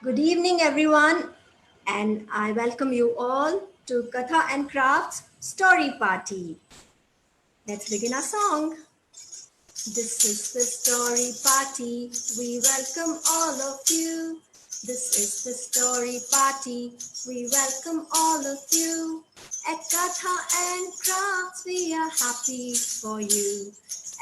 Good evening, everyone, and I welcome you all to Katha and Crafts Story Party. Let's begin our song. This is the story party. We welcome all of you. This is the story party. We welcome all of you. At Katha and Crafts, we are happy for you.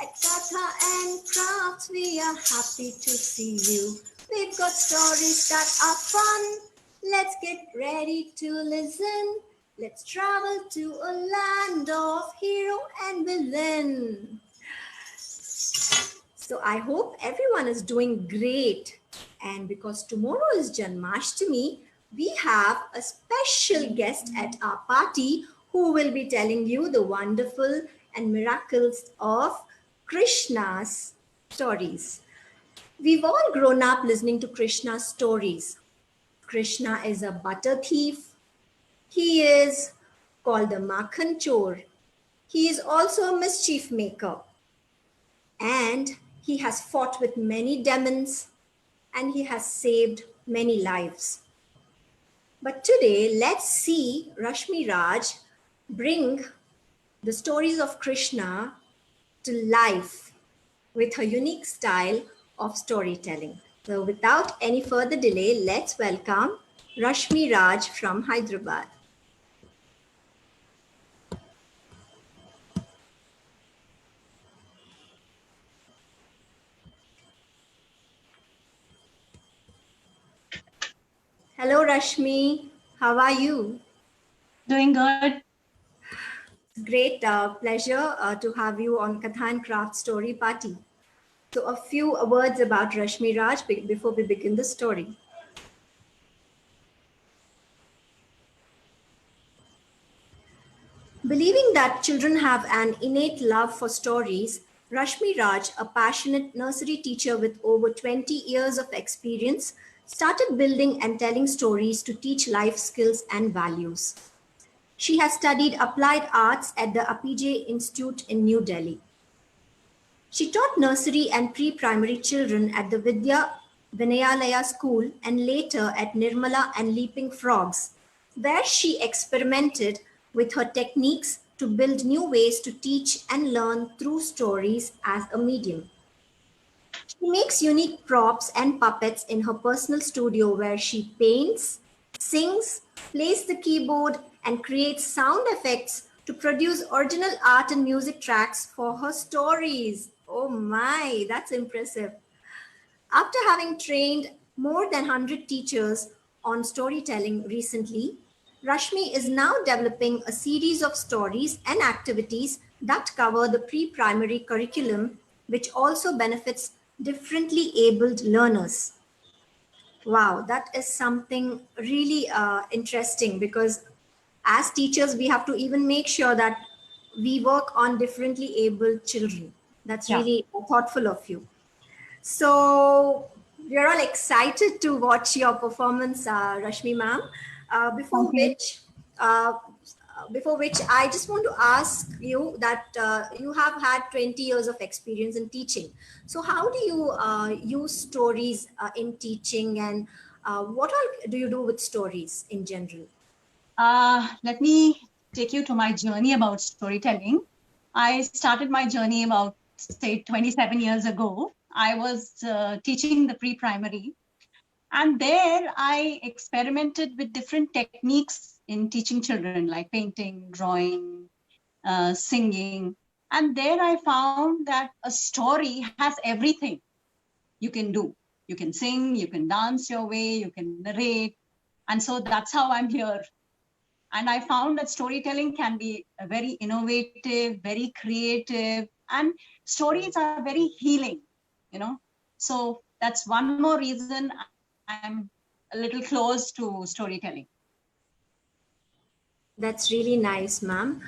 At Katha and Crafts, we are happy to see you. We've got stories that are fun. Let's get ready to listen. Let's travel to a land of hero and villain. So I hope everyone is doing great. And because tomorrow is Janmashtami, we have a special guest at our party who will be telling you the wonderful and miracles of Krishna's stories. We've all grown up listening to Krishna's stories. Krishna is a butter thief. He is called the Makhan Chor. He is also a mischief maker. And he has fought with many demons and he has saved many lives. But today, let's see Rashmi Raj bring the stories of Krishna to life with her unique style of storytelling. So without any further delay, let's welcome Rashmi Raj from Hyderabad. Hello, Rashmi. How are you? Doing good. Great pleasure to have you on Katha and Craft Story Party. So a few words about Rashmi Raj before we begin the story. Believing that children have an innate love for stories, Rashmi Raj, a passionate nursery teacher with over 20 years of experience, started building and telling stories to teach life skills and values. She has studied applied arts at the Apijay Institute in New Delhi. She taught nursery and pre-primary children at the Vidya Vinayalaya school and later at Nirmala and Leaping Frogs, where she experimented with her techniques to build new ways to teach and learn through stories as a medium. She makes unique props and puppets in her personal studio where she paints, sings, plays the keyboard, and creates sound effects to produce original art and music tracks for her stories. Oh my, that's impressive. After having trained more than 100 teachers on storytelling recently, Rashmi is now developing a series of stories and activities that cover the pre-primary curriculum, which also benefits differently abled learners. Wow, that is something really interesting because as teachers, we have to even make sure that we work on differently abled children. That's Yeah. really thoughtful of you. So we're all excited to watch your performance, Rashmi ma'am. Uh, before Thank you. which, uh, before which, I just want to ask you that you have had 20 years of experience in teaching. So how do you use stories in teaching, and what all do you do with stories in general? Let me take you to my journey about storytelling. I started my journey about, say, 27 years ago. I was teaching the pre-primary, and there I experimented with different techniques in teaching children, like painting, drawing, singing. And there I found that a story has everything you can do. You can sing, you can dance your way, you can narrate. And so that's how I'm here. And I found that storytelling can be very innovative, very creative, and stories are very healing, you know. So that's one more reason I'm a little close to storytelling. That's really nice, ma'am.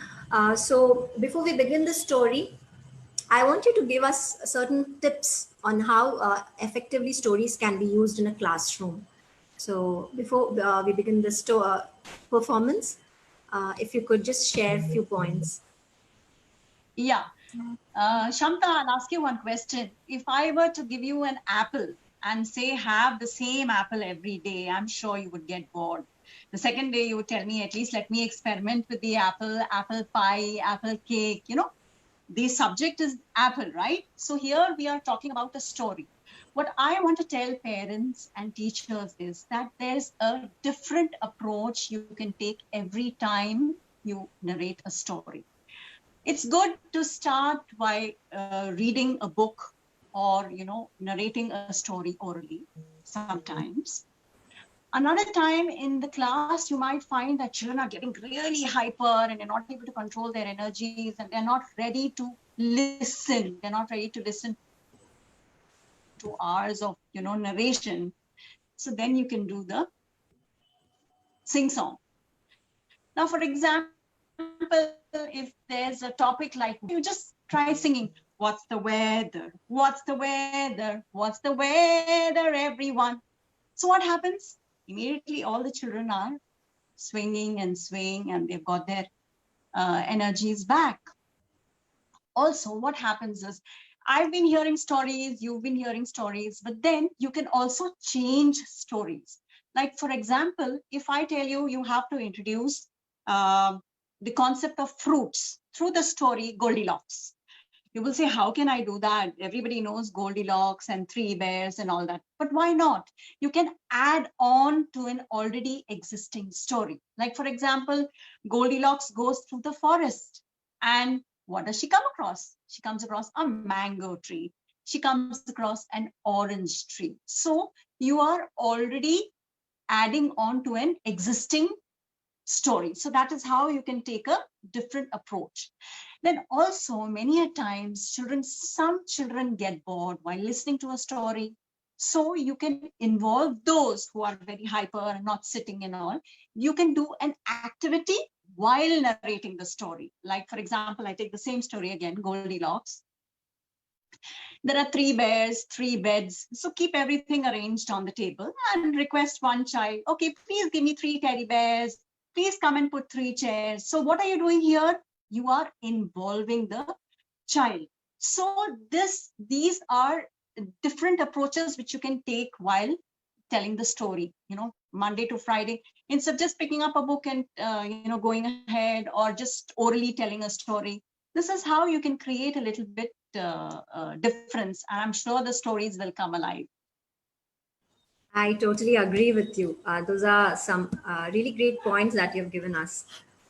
So before we begin the story, I want you to give us certain tips on how effectively stories can be used in a classroom. So before we begin the performance, if you could just share a few points. Yeah. Shamta, I'll ask you one question. If I were to give you an apple and say, have the same apple every day, I'm sure you would get bored. The second day you would tell me, at least let me experiment with the apple pie, apple cake, the subject is apple, right? So here we are talking about a story. What I want to tell parents and teachers is that there's a different approach you can take every time you narrate a story. It's good to start by reading a book or, narrating a story orally sometimes. Another time in the class, you might find that children are getting really hyper and they're not able to control their energies and they're not ready to listen. They're not ready to listen to hours of, narration. So then you can do the sing song. Now, for example, if there's a topic like, you just try singing, what's the weather? What's the weather? What's the weather, everyone? So what happens? Immediately all the children are swinging and swaying and they've got their energies back. Also, what happens is, I've been hearing stories, you've been hearing stories, but then you can also change stories. Like, for example, if I tell you, you have to introduce the concept of fruits through the story Goldilocks. You will say, how can I do that? Everybody knows Goldilocks and Three Bears and all that. But why not? You can add on to an already existing story. Like, for example, Goldilocks goes through the forest. And what does she come across? She comes across a mango tree. She comes across an orange tree. So you are already adding on to an existing story. So that is how you can take a different approach. Then also, many a times, some children get bored while listening to a story. So you can involve those who are very hyper and not sitting and all. You can do an activity while narrating the story. Like, for example, I take the same story again, Goldilocks. There are 3 bears, 3 beds. So keep everything arranged on the table and request one child, okay, please give me 3 teddy bears. Please come and put 3 chairs. So what are you doing here? You are involving the child. So these are different approaches which you can take while telling the story, Monday to Friday, instead of just picking up a book and, going ahead or just orally telling a story. This is how you can create a little bit difference. And I'm sure the stories will come alive. I totally agree with you. Those are some really great points that you've given us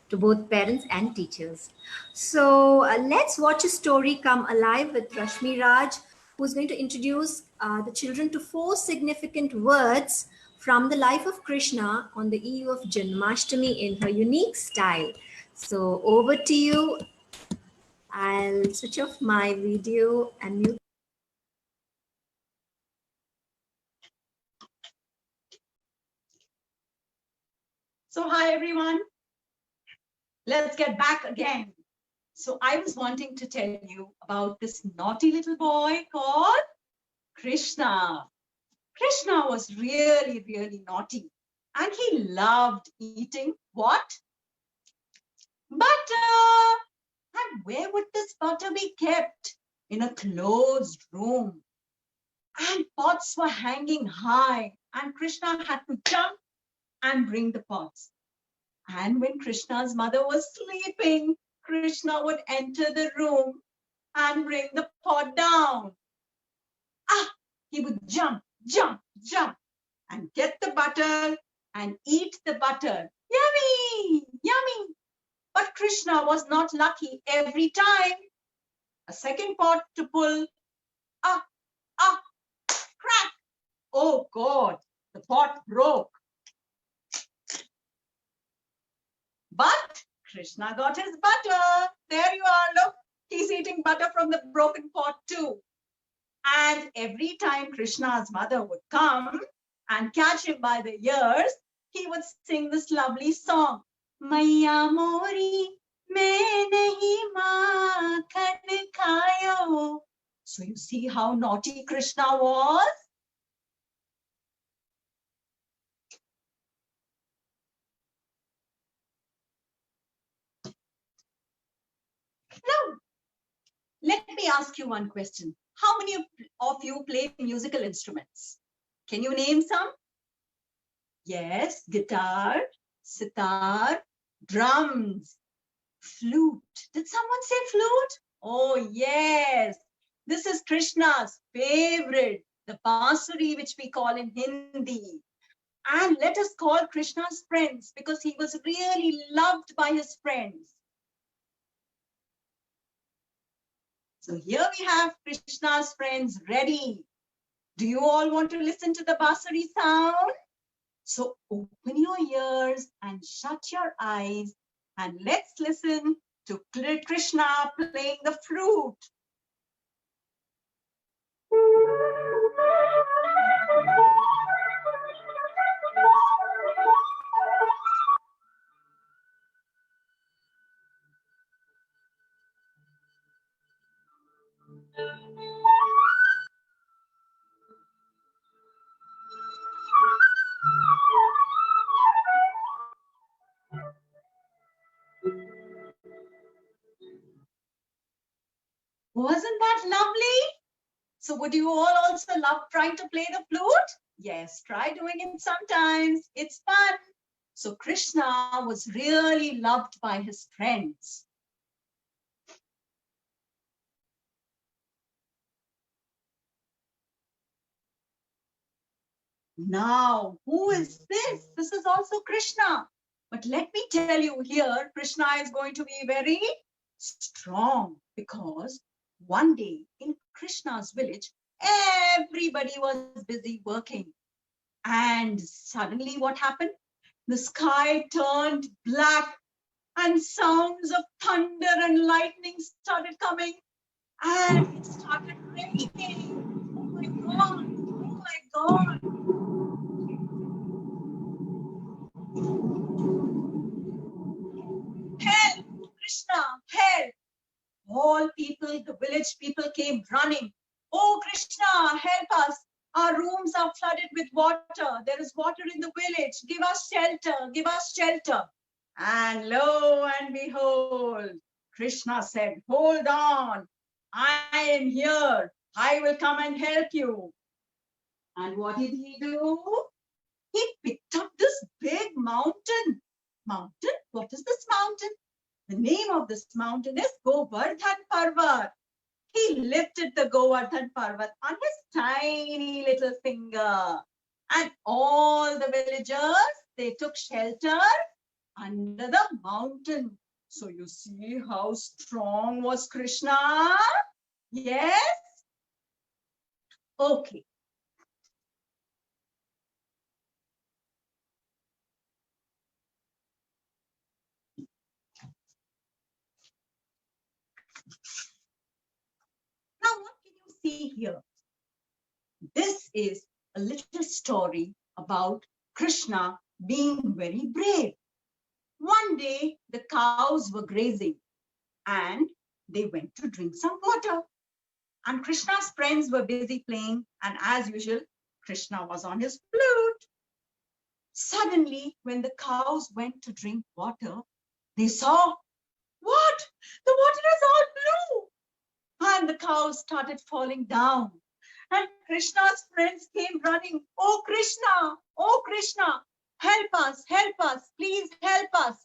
to both parents and teachers. So let's watch a story come alive with Rashmi Raj, who's going to introduce the children to 4 significant words from the life of Krishna on the eve of Janmashtami in her unique style. So over to you. I'll switch off my video and mute. So hi, everyone. Let's get back again. So I was wanting to tell you about this naughty little boy called Krishna. Krishna was really, really naughty. And he loved eating what? Butter. And where would this butter be kept? In a closed room. And pots were hanging high. And Krishna had to jump and bring the pots. And when Krishna's mother was sleeping, Krishna would enter the room and bring the pot down. He would jump, jump, jump and get the butter and eat the butter. Yummy, yummy. But Krishna was not lucky every time. A second pot to pull. Crack. Oh God, the pot broke. But Krishna got his butter. There you are, look. He's eating butter from the broken pot too. And every time Krishna's mother would come and catch him by the ears, he would sing this lovely song. Maiya mori, main nahi makhan khayo. So you see how naughty Krishna was? Now, let me ask you one question. How many of you play musical instruments? Can you name some? Yes, guitar, sitar, drums, flute. Did someone say flute? Oh, yes. This is Krishna's favorite, the bansuri, which we call in Hindi. And let us call Krishna's friends because he was really loved by his friends. So here we have Krishna's friends ready. Do you all want to listen to the bansuri sound? So open your ears and shut your eyes and let's listen to Krishna playing the flute. Wasn't that lovely? So would you all also love trying to play the flute? Yes, try doing it sometimes. It's fun. So Krishna was really loved by his friends. Now, who is this? This is also Krishna. But let me tell you here, Krishna is going to be very strong because one day in Krishna's village, everybody was busy working. And suddenly what happened? The sky turned black and sounds of thunder and lightning started coming and it started raining. Oh my God, oh my God. Help, Krishna, help. All people, the village people came running. Oh, Krishna, help us. Our rooms are flooded with water. There is water in the village. Give us shelter. Give us shelter. And lo and behold, Krishna said, hold on. I am here. I will come and help you. And what did he do? He picked up this big mountain. Mountain? What is this mountain? The name of this mountain is Govardhan Parvat. He lifted the Govardhan Parvat on his tiny little finger. And all the villagers, they took shelter under the mountain. So you see how strong was Krishna? Yes? Okay. Now what can you see here? This is a little story about Krishna being very brave. One day, the cows were grazing and they went to drink some water. And Krishna's friends were busy playing. And as usual, Krishna was on his flute. Suddenly, when the cows went to drink water, they saw, what? The water is all blue. And the cows started falling down. And Krishna's friends came running. Oh, Krishna, oh, Krishna, help us, please help us.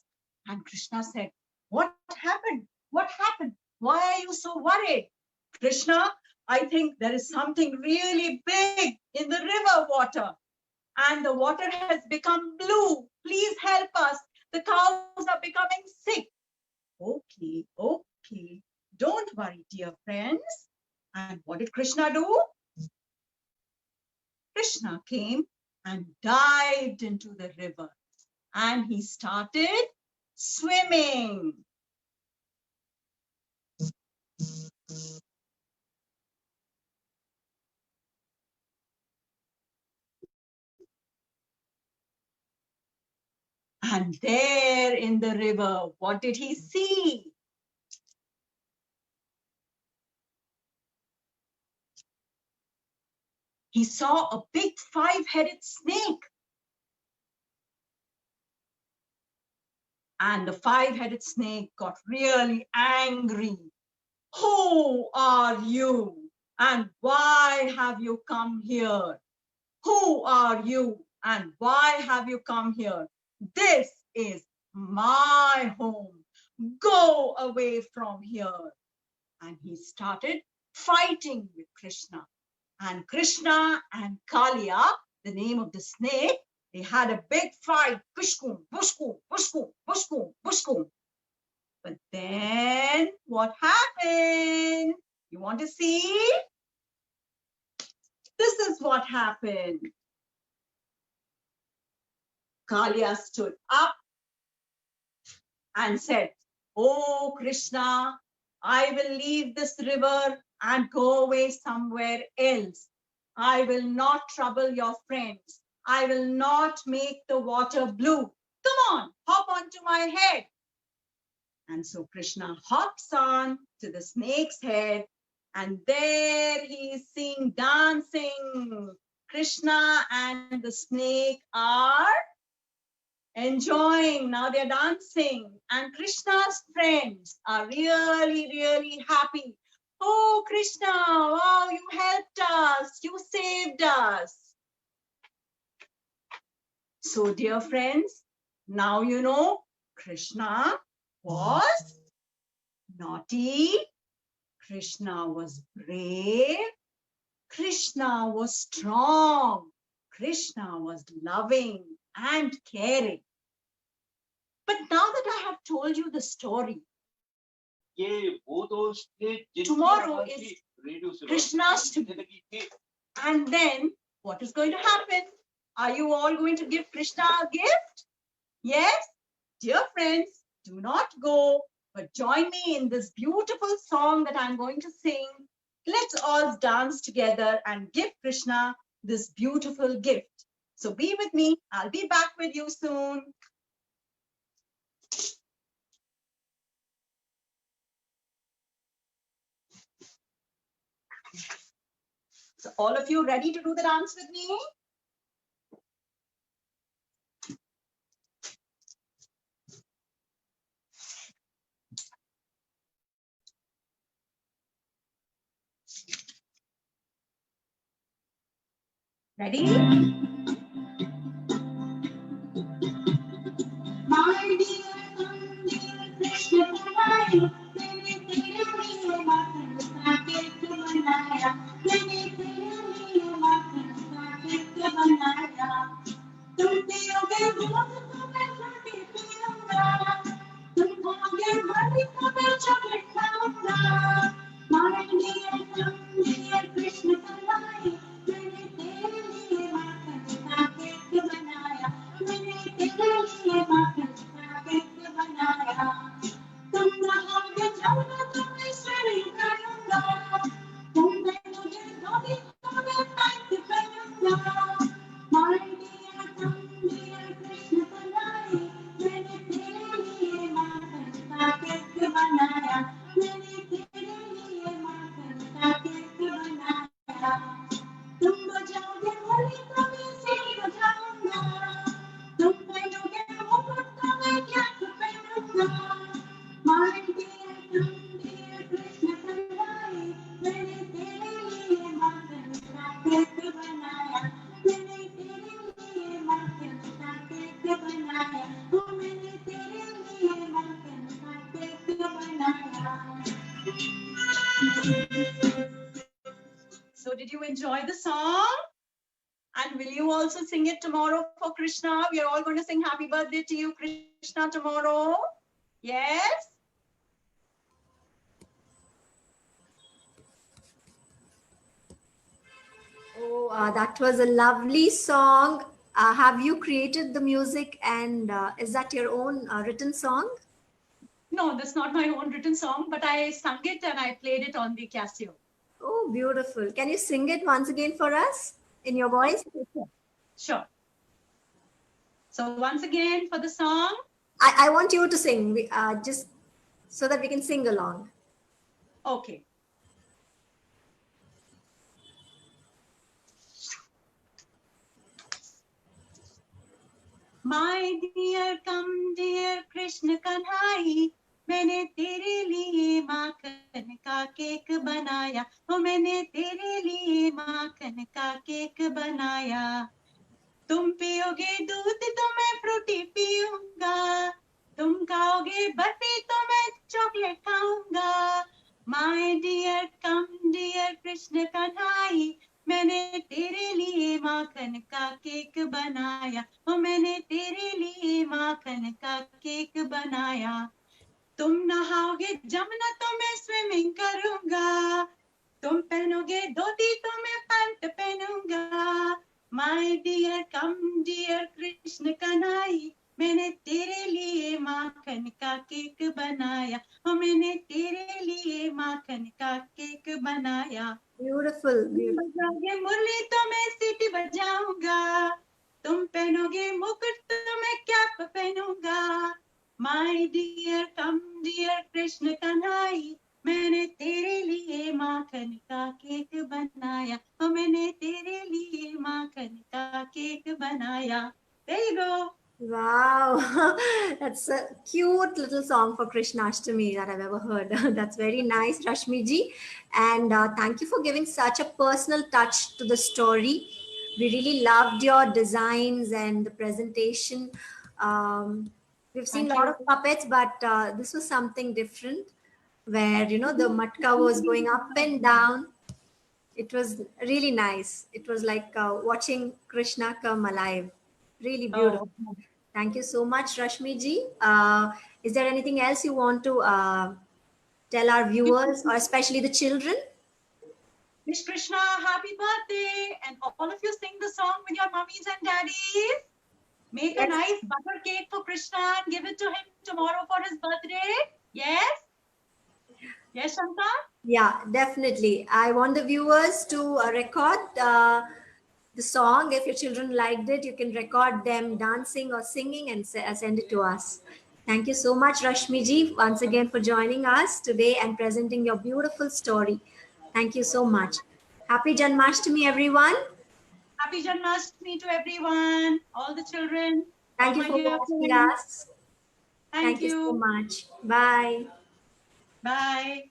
And Krishna said, what happened? What happened? Why are you so worried? Krishna, I think there is something really big in the river water. And the water has become blue. Please help us. The cows are becoming sick. Okay, okay. Don't worry, dear friends. And what did Krishna do? Krishna came and dived into the river and he started swimming. And there in the river, what did he see? He saw a big five-headed snake. And the five-headed snake got really angry. Who are you? And why have you come here? Who are you and why have you come here? This is my home. Go away from here. And he started fighting with Krishna. And Krishna and Kalia, the name of the snake, they had a big fight. Pushkum, pushkum, pushkum, pushkum, pushkum. But then what happened? You want to see? This is what happened. Kalia stood up and said, "Oh Krishna, I will leave this river and go away somewhere else. I will not trouble your friends. I will not make the water blue. Come on, hop onto my head." And so Krishna hops on to the snake's head, and there he is seen dancing. Krishna and the snake are enjoying. Now they're dancing, and Krishna's friends are really, really happy. "Oh, Krishna, wow, you helped us. You saved us." So, dear friends, now you know Krishna was naughty. Krishna was brave. Krishna was strong. Krishna was loving and caring. But now that I have told you the story, tomorrow is Krishnastami. And then what is going to happen? Are you all going to give Krishna a gift? Yes? Dear friends, do not go, but join me in this beautiful song that I'm going to sing. Let's all dance together and give Krishna this beautiful gift. So be with me. I'll be back with you soon. So all of you ready to do the dance with me? Ready? My dear Krishna Kanhaiya, मैंने तेरे लिए माखन का cake बनाया, मैंने तेरे लिए माखन का cake बनाया, तुम पियोगे दूध तो मैं रोटी पीऊंगा, तुम खाओगे हरी तो मैं चॉकलेट खाऊंगा। My dear Krishna Kanhaiya, मैंने तेरे लिए माखन का केक बनाया, मैंने तेरे लिए माखन का केक बनाया, तुम रहोगे जब तो मैं सड़ी करूंगा, तुम पहनोगे धोती तो मैं pant पहनूंगा। My dear Krishna Kanhaiya, मैंने तेरे लिए माखन का केक बनाया, मैंने तेरे लिए माखन का केक बनाया, तुम बजाओगे होली तो मैं सीटी बजाऊंगा, तुम पहनोगे मुकुट तो मैं cap पहनूंगा। My dear Krishna Kanhaiya, मैंने तेरे लिए माखन का केक बनाया, मैंने तेरे लिए माखन का केक बनाया, ओ मैंने तेरे लिए माखन का केक बनाया। So did you enjoy the song? And will you also sing it tomorrow for Krishna? We are all going to sing happy birthday to you, Krishna, tomorrow. Yes? Oh, that was a lovely song. Have you created the music, and is that your own written song? No, that's not my own written song, but I sung it and I played it on the Casio. Oh, beautiful. Can you sing it once again for us in your voice? Sure. So once again for the song. I want you to sing, just so that we can sing along. Okay. My dear, come dear Krishna Kanhaiya, मैंने तेरे लिए माखन माखन का cake बनाया, ओ मैंने तेरे लिए माखन का cake बनाया। तुम पियोगे दूध तो मैं फ्रूटी पीऊंगा, तुम खाओगे बर्फी तो मैं चॉकलेट खाऊंगा। My dear come dear Krishna Kanhai, मैंने तेरे लिए माखन का केक बनाया, ओ मैंने तेरे लिए माखन का केक बनाया। तुम नहाओगे जमुना तो मैं स्विमिंग करूंगा, तुम पहनोगे धोती तो मैं पैंट पहनूंगा। My dear come dear Krishna Kanhai, मैंने तेरे लिए माखन का केक बनाया, और मैंने तेरे लिए माखन का केक बनाया। Beautiful, तुम beautiful. बजाओगे मुरली तो मैं सीटी बजाऊंगा, तुम पहनोगे मुकुट तो मैं कैप पहनूंगा। My dear come dear Krishna Kanhai, मैंने तेरे लिए माखन का केक बनाया, और मैंने तेरे लिए माखन का केक बनाया। There you go. Wow, that's a cute little song for Krishnashtami that I've ever heard. That's very nice, Rashmi ji. And thank you for giving such a personal touch to the story. We really loved your designs and the presentation. We've seen a Thank lot you. of puppets, but this was something different where, you know, the matka was going up and down. It was really nice. It was like watching Krishna come alive. Really beautiful. Oh, Thank you so much, Rashmi ji. Is there anything else you want to tell our viewers, or especially the children? Wish Krishna happy birthday, and all of you sing the song with your mummies and daddies. Make a Yes. nice butter cake for Krishna and give it to him tomorrow for his birthday. Yes? Yes, Shanta? Yeah, definitely. I want the viewers to record the song. If your children liked it, you can record them dancing or singing and send it to us. Thank you so much, Rashmi ji, once again for joining us today and presenting your beautiful story. Thank you so much. Happy Janmashtami, everyone. Happy Janmashtami to everyone, all the children, all Thank you my for dear watching friends. us. Thank Thank you so you. much. Bye. Bye.